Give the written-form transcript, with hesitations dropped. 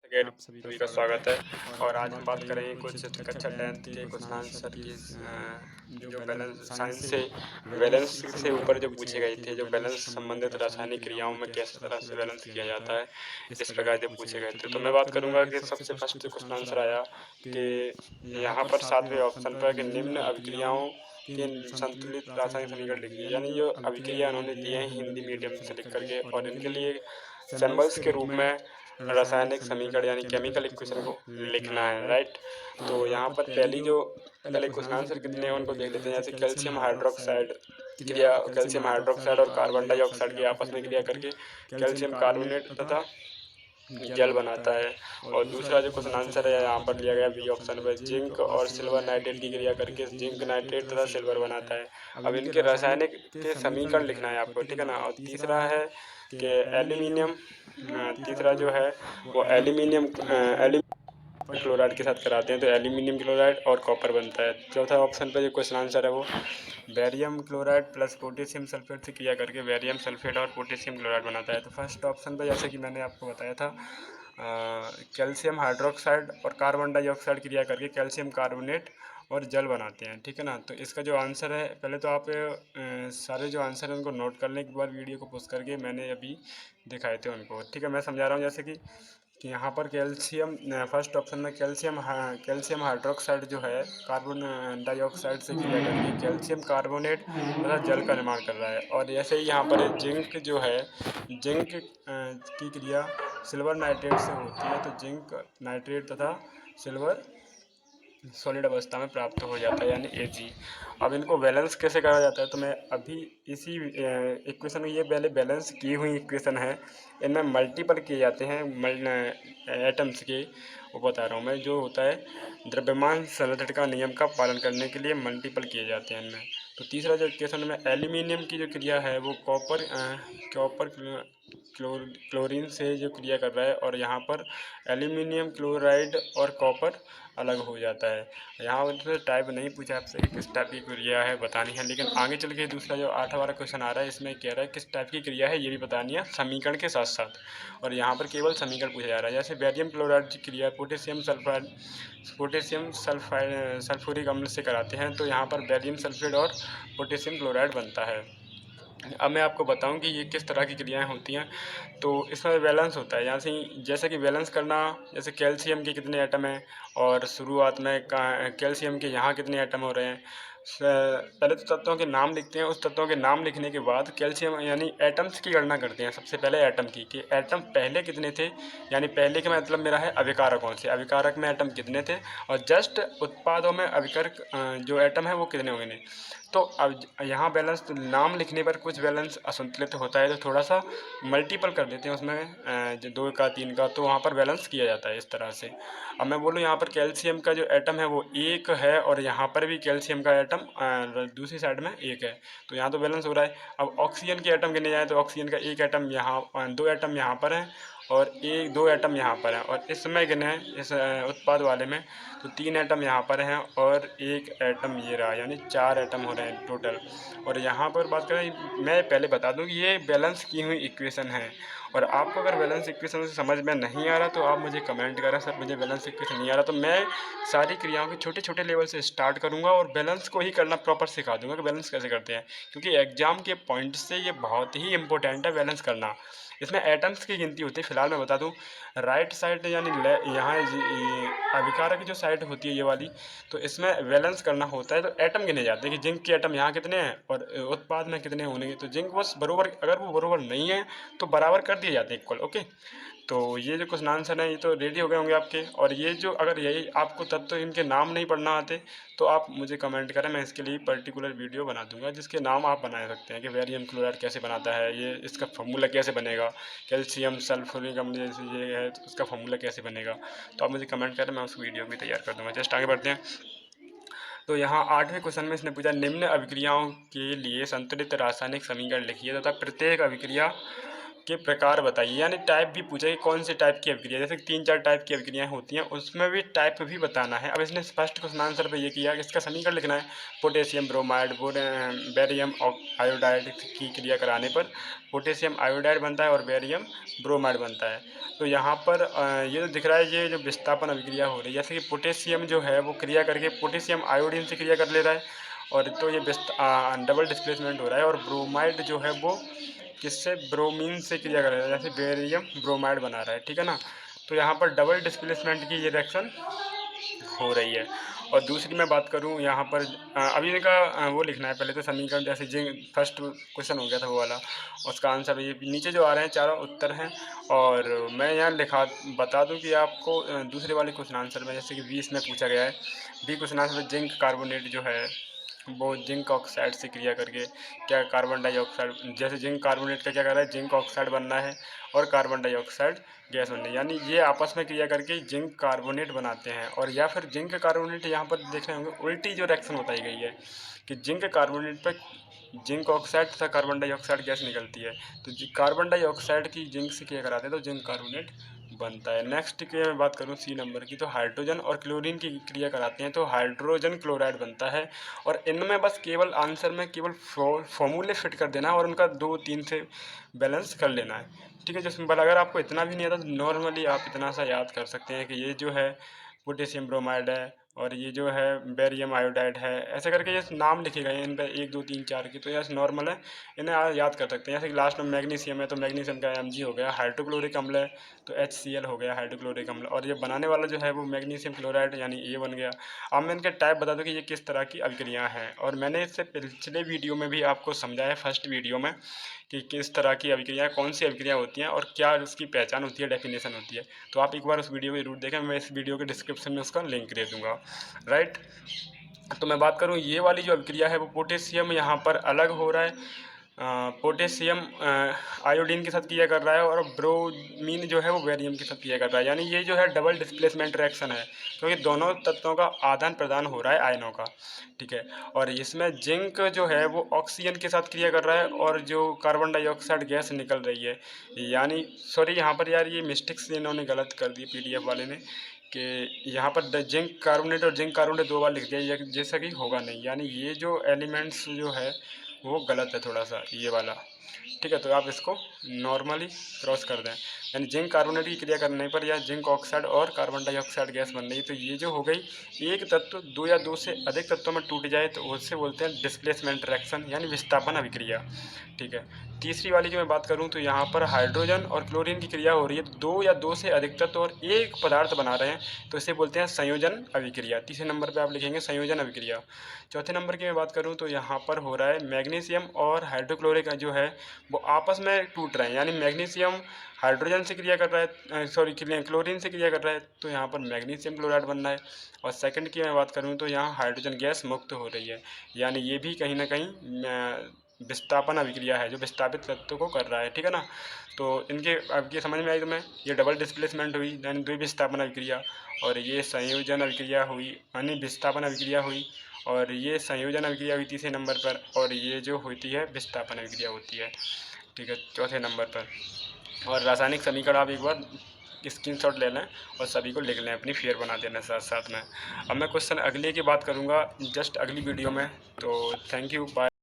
Again आप सभी का सभी का स्वागत है। स्वागत है। और और आज आज हम हम बात बात करेंगे करेंगे कुछ कुछ कक्षा कक्षा 10th 10th के के कुछ कुछ आंसर आंसर की की जो जो बैलेंस बैलेंस साइंस साइंस से से बैलेंस बैलेंस से से ऊपर ऊपर जो जो पूछे पूछे गए गए थे, थे, जो जो बैलेंस बैलेंस संबंधित संबंधित रासायनिक रासायनिक क्रियाओं क्रियाओं में में किस किस तरह तरह से से बैलेंस बैलेंस किया किया जाता जाता है, है, इस इस प्रकार प्रकार के से पूछे पूछे गए गए थे। थे। तो तो मैं मैं बात बात करूंगा करूंगा कि कि सबसे सबसे फर्स्ट जो first question question answer answer आया आया कि कि यहाँ यहाँ पर पर सातवें 7वें ऑप्शन ऑप्शन पर पर कि कि निम्न निम्न अभिक्रियाओं अभिक्रियाओं के के संतुलित संतुलित रासायनिक रासायनिक समीकरण समीकरण लिखिए, लिखिए, यानी यानी जो जो अभिक्रिया अभिक्रिया इन्होंने उन्होंने दिए दिए हैं हैं हिंदी हिंदी मीडियम मीडियम से से लिख लिख करके, करके, और और इनके इनके लिए लिए सिंबल्स सिंबल्स के के रूप रूप में में रासायनिक रासायनिक समीकरण समीकरण यानी यानी केमिकल केमिकल इक्वेशन इक्वेशन को को लिखना लिखना है, है, राइट। राइट। तो तो यहाँ यहाँ पर पर पहली पहली जो जो पहले पहले क्वेश्चन क्वेश्चन आंसर आंसर कितने कितने हैं हैं उनको उनको देख देख लेते लेते हैं। हैं। जैसे जैसे कैल्शियम कैल्शियम हाइड्रोक्साइड हाइड्रोक्साइड क्रिया कैल्शियम हाइड्रोक्साइड और कार्बन डाइऑक्साइड की आपस में क्रिया करके कैल्शियम कैल्शियम कार्बोनेट कार्बोनेट तथा तथा जल जल बनाता बनाता है। है। और और दूसरा दूसरा जो जो क्वेश्चन क्वेश्चन आंसर आंसर है है यहाँ यहाँ पर पर दिया लिया गया गया बी बी ऑप्शन ऑप्शन पर पर जिंक जिंक और और सिल्वर सिल्वर नाइट्रेट नाइट्रेट की की क्रिया क्रिया करके करके जिंक जिंक नाइट्रेट नाइट्रेट तथा तथा सिल्वर सिल्वर बनाता बनाता है। है। अब अब इनके इनके रासायनिक रासायनिक के के समीकरण समीकरण लिखना लिखना है है आपको, आपको, ठीक ठीक है है ना। ना। और और तीसरा तीसरा है है कि कि एल्यूमिनियम, एल्यूमिनियम, तीसरा तीसरा जो जो है है वो वो एल्यूमिनियम एल्यूमिनियम क्लोराइड क्लोराइड के साथ कराते हैं, तो एल्यूमिनियम क्लोराइड और कॉपर बनता है। चौथा ऑप्शन पे जो क्वेश्चन आंसर है वो barium chloride plus potassium sulphate से क्रिया करके बैरियम सल्फेट और पोटेशियम क्लोराइड बनाता है। तो फर्स्ट ऑप्शन पे जैसे कि मैंने आपको बताया था, कैल्शियम हाइड्रोक्साइड और कार्बन डाइऑक्साइड क्रिया करके कैल्शियम कार्बोनेट और जल बनाते हैं, ठीक है ना। तो इसका जो आंसर है, पहले तो आप सारे जो आंसर हैं उनको नोट कर लें एक बार, वीडियो को पॉज करके मैंने अभी दिखाए थे उनको, ठीक है। मैं समझा रहा हूँ जैसे कि यहाँ पर कैल्शियम, फर्स्ट ऑप्शन में कैल्शियम हाइड्रोक्साइड जो है कार्बन डाइऑक्साइड से क्रिया करके कैल्शियम कार्बोनेट तथा जल का निर्माण कर रहा है। और ऐसे ही यहाँ पर जिंक जो है, जिंक की क्रिया सिल्वर नाइट्रेट से होती है, तो जिंक नाइट्रेट तथा सिल्वर सॉलिड अवस्था में प्राप्त हो जाता है, यानी Ag। अब इनको बैलेंस कैसे करा जाता है, तो मैं अभी इसी इक्वेशन में, ये पहले बैलेंस की हुई इक्वेशन है, इनमें मल्टीपल किए जाते हैं एटम्स के, वो बता रहा हूँ मैं। जो होता है द्रव्यमान संरक्षण का नियम का पालन करने के लिए मल्टीपल किए जाते हैं इनमें। तो तीसरा जो इक्वेशन में एल्यूमिनियम की जो क्रिया है वो कॉपर क्लोरीन से जो क्रिया कर रहा है, और यहाँ पर एल्यूमिनियम क्लोराइड और कॉपर अलग हो जाता है। यहाँ पर टाइप नहीं पूछा आपसे कि किस टाइप की क्रिया है बतानी है, लेकिन आगे चल के दूसरा जो 8वां वाला क्वेश्चन आ रहा है, इसमें कह रहा है किस टाइप की क्रिया है ये भी बतानी है समीकरण के साथ साथ। और यहाँ पर केवल समीकरण पूछा जा रहा है। जैसे बैरियम क्लोराइड की क्रिया पोटेशियम सल्फाइड सल्फ्यूरिक अम्ल से कराते हैं, तो यहाँ पर बैरियम सल्फेट और पोटेशियम क्लोराइड बनता है। अब मैं आपको बताऊं कि ये किस तरह की क्रियाएं होती हैं। तो इसमें बैलेंस होता है, यहाँ से जैसे कि बैलेंस करना, जैसे कैल्शियम के कितने एटम हैं और शुरुआत में कैल्शियम के यहाँ कितने एटम हो रहे हैं। पहले तो तत्वों के नाम लिखते हैं, उस तत्वों के नाम लिखने के बाद कैल्शियम यानी एटम्स की गणना करते हैं। सबसे पहले एटम की, कि एटम पहले कितने थे, यानी पहले का मतलब मेरा है अभिकारकों से, अभिकारक में एटम कितने थे, और जस्ट उत्पादों में अभिकारक जो एटम है वो कितने होंगे। तो अब यहाँ बैलेंस नाम लिखने पर कुछ बैलेंस असंतुलित होता है, तो थोड़ा सा मल्टीपल कर देते हैं उसमें, जो 2 का 3 का, तो वहाँ पर बैलेंस किया जाता है इस तरह से। अब मैं बोलूँ यहाँ पर कैल्शियम का जो एटम है वो 1 है, और यहाँ पर भी कैल्शियम का एटम दूसरी साइड में 1 है, तो यहाँ तो बैलेंस हो रहा है। अब ऑक्सीजन के एटम गिने जाए तो ऑक्सीजन का 1 एटम यहाँ, 2 एटम यहाँ पर है, और 2 एटम यहाँ पर है। और इसमें गिने इस उत्पाद वाले में, तो 3 एटम यहाँ पर हैं और 1 एटम ये रहा, यानी 4 एटम हो रहे हैं टोटल। और यहाँ पर बात करें, मैं पहले बता दूं कि ये बैलेंस की हुई इक्वेशन है, और आपको अगर बैलेंस इक्वेशन से समझ में नहीं आ रहा तो आप मुझे कमेंट करें, सर मुझे बैलेंस इक्वेशन नहीं आ रहा। तो मैं सारी क्रियाओं के छोटे छोटे लेवल से स्टार्ट करूँगा और बैलेंस को ही करना प्रॉपर सिखा दूँगा कि बैलेंस कैसे करते हैं, क्योंकि एग्जाम के पॉइंट से ये बहुत ही इंपॉर्टेंट है बैलेंस करना। इसमें एटम्स की गिनती होती है, फिलहाल मैं बता दूं, राइट साइड यानी यहाँ ये अभिकारक जो साइड होती है ये वाली, तो इसमें बैलेंस करना होता है, तो एटम गिने जाते हैं कि जिंक के एटम यहाँ कितने हैं और उत्पाद में कितने होंगे। तो जिंक बस बरोबर, अगर वो बरोबर नहीं है तो बराबर कर दिए जाते हैं इक्वल, ओके। तो ये जो क्वेश्चन आंसर है ये तो रेडी हो गए होंगे आपके। और ये जो, अगर यही आपको तत्व इनके नाम नहीं पढ़ना आते तो आप मुझे कमेंट करें, मैं इसके लिए पर्टिकुलर वीडियो बना दूंगा जिसके नाम आप बना सकते हैं, कि बैरियम क्लोराइड कैसे बनाता है, ये इसका फॉर्मूला कैसे बनेगा, कैल्शियम सल्फ्यूरिक अम्ल जैसे ये है तो उसका फॉर्मूला कैसे बनेगा। तो आप मुझे कमेंट करें, मैं उस वीडियो भी तैयार कर दूंगा। जस्ट आगे बढ़ते हैं। तो यहाँ 8वें क्वेश्चन में इसने पूछा, निम्न अभिक्रियाओं के लिए संतुलित रासायनिक समीकरण लिखिए तथा प्रत्येक अभिक्रिया के प्रकार बताइए, यानी टाइप भी पूछा कि कौन से टाइप की अभिक्रिया, जैसे 3-4 टाइप की अभिक्रियाएं होती हैं, उसमें भी टाइप भी बताना है। अब इसने फर्स्ट क्वेश्चन आंसर पे ये किया कि इसका समीकरण लिखना है। पोटेशियम ब्रोमाइड बेरियम आयोडाइड की क्रिया कराने पर पोटेशियम आयोडाइड बनता है और बेरियम ब्रोमाइड बनता है। तो यहाँ पर ये जो दिख रहा है, ये जो विस्थापन अभिक्रिया हो रही है, जैसे कि पोटेशियम जो है वो क्रिया करके पोटेशियम आयोडीन से क्रिया कर ले रहा है, और तो ये डबल डिस्प्लेसमेंट हो रहा है। और ब्रोमाइड जो है वो किससे, ब्रोमीन से क्रिया कर रहा है, जैसे बेरियम ब्रोमाइड बना रहा है, ठीक है ना। तो यहाँ पर डबल डिस्प्लेसमेंट की ये रिएक्शन हो रही है। और दूसरी मैं बात करूँ यहाँ पर अभी इनका वो लिखना है पहले तो समीकरण, जैसे जिंक फर्स्ट क्वेश्चन हो गया था वो वाला, उसका आंसर ये नीचे जो आ रहे हैं चारों उत्तर हैं। और मैं यहाँ लिखा बता दूं कि आपको दूसरे वाले क्वेश्चन आंसर में, जैसे कि 20 में पूछा गया है, बी क्वेश्चन आंसर में जिंक कार्बोनेट जो है वो जिंक ऑक्साइड से क्रिया करके क्या कार्बन डाइऑक्साइड, जैसे जिंक कार्बोनेट का क्या कर रहा है, जिंक ऑक्साइड बनना है और कार्बन डाइऑक्साइड गैस बननी है, यानी ये आपस में क्रिया करके जिंक कार्बोनेट बनाते हैं। और या फिर जिंक कार्बोनेट यहाँ पर देख रहे होंगे उल्टी जो रिएक्शन बताई गई है कि जिंक कार्बोनेट पर जिंक ऑक्साइड तथा कार्बन डाइऑक्साइड गैस निकलती है, तो कार्बन डाइऑक्साइड की जिंक से क्रिया कराते हैं तो जिंक कार्बोनेट बनता है। नेक्स्ट की मैं बात करूँ सी नंबर की, तो हाइड्रोजन और क्लोरीन की क्रिया कराते हैं तो हाइड्रोजन क्लोराइड बनता है। और इनमें बस केवल आंसर में केवल फॉर्मूले फिट कर देना है और उनका 2-3 से बैलेंस कर लेना है, ठीक है। जो सिंपल, अगर आपको इतना भी नहीं आता तो नॉर्मली आप इतना सा याद कर सकते हैं कि ये जो है पोटेशियम ब्रोमाइड है और ये जो है बेरियम आयोडाइड है, ऐसे करके ये नाम लिखे गए हैं इन पर 1 2 3 4 की, तो यह नॉर्मल है, इन्हें आप याद कर सकते हैं। जैसे कि लास्ट में मैग्नीशियम है तो मैग्नीशियम का Mg हो गया, हाइड्रोक्लोरिक अम्ल है तो HCl हो गया हाइड्रोक्लोरिक अम्ल, और ये बनाने वाला जो है वो मैग्नीशियम क्लोराइड यानी A बन गया। अब मैं इनके टाइप बता दूं कि ये किस तरह की अभिक्रियाएं हैं, और मैंने इससे पिछले वीडियो में भी आपको समझाया, फर्स्ट वीडियो में, कि किस तरह की अभिक्रियाएं, कौन सी अभिक्रियाएं होती हैं और क्या उसकी पहचान होती है, डेफिनेशन होती है। तो आप एक बार उस वीडियो को जरूर देखें, मैं इस वीडियो के डिस्क्रिप्शन में उसका लिंक दे दूँगा, राइट। तो मैं बात करूँ ये वाली जो अभिक्रिया है वो पोटेशियम यहाँ पर अलग हो रहा है, पोटेशियम आयोडीन के साथ क्रिया कर रहा है और ब्रोमीन जो है वो बेरियम के साथ क्रिया कर रहा है, यानी ये जो है डबल डिस्प्लेसमेंट रिएक्शन है, क्योंकि दोनों तत्वों का आदान प्रदान हो रहा है आयनों का, ठीक है। और इसमें जिंक जो है वो ऑक्सीजन के साथ क्रिया कर रहा है और जो कार्बन डाइऑक्साइड गैस निकल रही है, यानी सॉरी यहाँ पर यार ये मिस्टेक्स इन्होंने गलत कर दी PDF वाले ने, कि यहाँ पर जिंक कार्बोनेट और जिंक कार्बोनेट 2 बार लिख दिया, जैसा कि होगा नहीं, यानी ये जो एलिमेंट्स जो है वो गलत है थोड़ा सा ये वाला, ठीक है। तो आप इसको नॉर्मली क्रॉस कर दें, यानी जिंक कार्बोनेट की क्रिया करने पर या जिंक ऑक्साइड और कार्बन डाइऑक्साइड गैस बन रही, तो ये जो हो गई एक तत्व 2 या 2 से अधिक तत्वों में टूट जाए तो उससे बोलते हैं डिस्प्लेसमेंट रिएक्शन, यानी विस्थापन अभिक्रिया, ठीक है। तीसरी वाली की मैं बात करूं तो यहाँ पर हाइड्रोजन और क्लोरीन की क्रिया हो रही है, 2 या 2 से अधिक तत्व और एक पदार्थ बना रहे हैं, तो इसे बोलते हैं संयोजन अभिक्रिया। तीसरे नंबर पर आप लिखेंगे संयोजन अभिक्रिया। चौथे नंबर की मैं बात करूँ तो यहाँ पर हो रहा है मैग्नीशियम और हाइड्रोक्लोरिक जो है वो आपस में टूट रहे हैं, यानी मैग्नीशियम हाइड्रोजन से क्रिया कर रहा है, सॉरी क्लोरीन से क्रिया कर रहा है, तो यहाँ पर मैग्नीशियम क्लोराइड बन रहा है। और सेकंड की मैं बात करूँ तो यहाँ हाइड्रोजन गैस मुक्त हो रही है, यानी ये भी कहीं ना कहीं विस्थापन अभिक्रिया है जो विस्थापित तत्व को कर रहा है, ठीक है ना। तो इनके अब ये समझ में आई तुम्हें, ये डबल डिस्प्लेसमेंट हुई यानी द्विविस्थापन अभिक्रिया, और ये संयोजन अभिक्रिया हुई यानी विस्थापन अभिक्रिया हुई, और ये संयोजन अभिक्रिया हुई तीसरे नंबर पर, और ये जो होती है विस्थापन अभिक्रिया होती है, ठीक है, चौथे नंबर पर। और रासायनिक समीकरण आप एक बार स्क्रीनशॉट ले लें और सभी को लिख लें, अपनी फेयर बना देना साथ साथ में। अब मैं क्वेश्चन अगले की बात करूँगा जस्ट अगली वीडियो में, तो थैंक यू, बाय।